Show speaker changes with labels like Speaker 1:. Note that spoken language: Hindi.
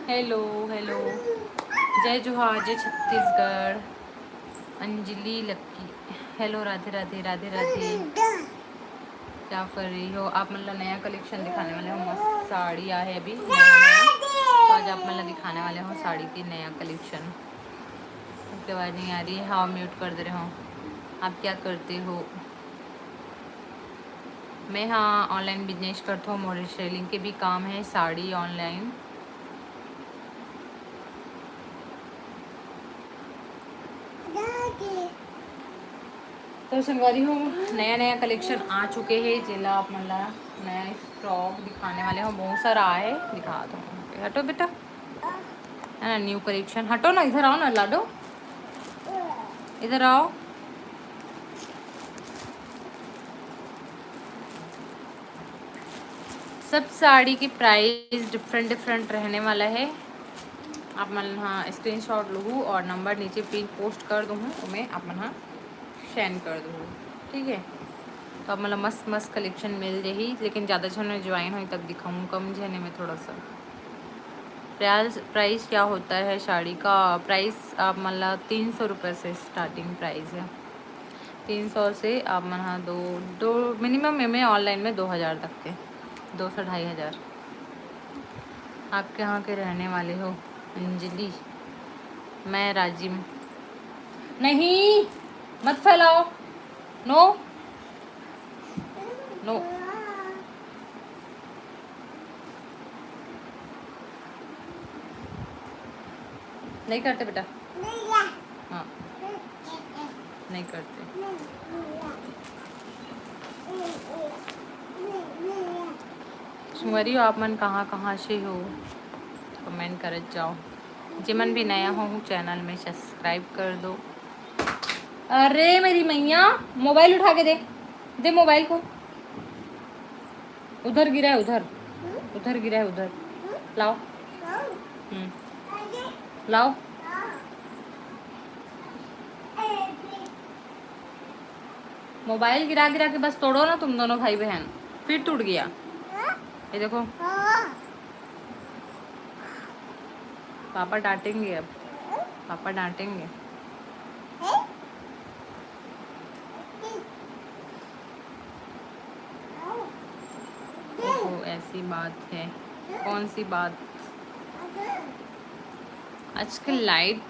Speaker 1: हेलो हेलो, जय जोहार, जय छत्तीसगढ़। अंजलि लक्की, हेलो, राधे राधे राधे राधे। क्या कर रही हो आप? मतलब नया कलेक्शन दिखाने वाले हो, मस्त साड़ियाँ है अभी नया नया, तो आज आप मतलब दिखाने वाले हो साड़ी की नया कलेक्शन। आपकी आवाज़ नहीं आ रही है? हाँ, म्यूट कर दे रहे हो। आप क्या करते हो? मैं हाँ ऑनलाइन बिजनेस करता हूँ, मॉडल सेलिंग के भी काम है, साड़ी ऑनलाइन। तो संगवारी हो, नया नया कलेक्शन आ चुके हैं जिला आप मतलब नया स्टॉक दिखाने वाले हो, बहुत सारा आए, दिखा दो। हटो बेटा, है ना न्यू कलेक्शन। हटो ना, इधर आओ ना लाडो, इधर आओ। सब साड़ी की प्राइस डिफरेंट डिफरेंट रहने वाला है। आप मन हाँ स्क्रीनशॉट लूँ और नंबर नीचे पिन पोस्ट कर दूँ, तो मैं आप मन हाँ सेंड कर दूँ, ठीक है। तो अब मतलब मस्त मस्त कलेक्शन मिल जाही, लेकिन ज़्यादा जन ज्वाइन हो तब दिखाऊँ, कम जने में थोड़ा सा। प्राइस क्या होता है साड़ी का? प्राइस आप मतलब 300 रुपये से स्टार्टिंग प्राइस है। 300 से आप मन हाँ दो दो मिनिमम में ऑनलाइन में 2000 तक के, 200 2,500। आप कहाँ के रहने वाले हो? अंजलि, मैं राजिम। नहीं, मत फैलाओ, नो नो। नहीं करते बेटा, हाँ नहीं करते। सुमरी हो आप मन कहाँ से हो? कमेंट कर जाओ। जिमन भी नया हो चैनल में सब्सक्राइब कर दो। अरे मेरी मैया, मोबाइल उठा के दे, दे मोबाइल को। उधर गिरा है, उधर उधर गिरा है, उधर लाओ। लाओ। मोबाइल गिरा गिरा के बस तोड़ो ना तुम दोनों भाई बहन, फिर टूट गया। ये देखो, पापा डांटेंगे अब, पापा डांटेंगे। ओहो, ऐसी बात है? कौन सी बात? आजकल लाइट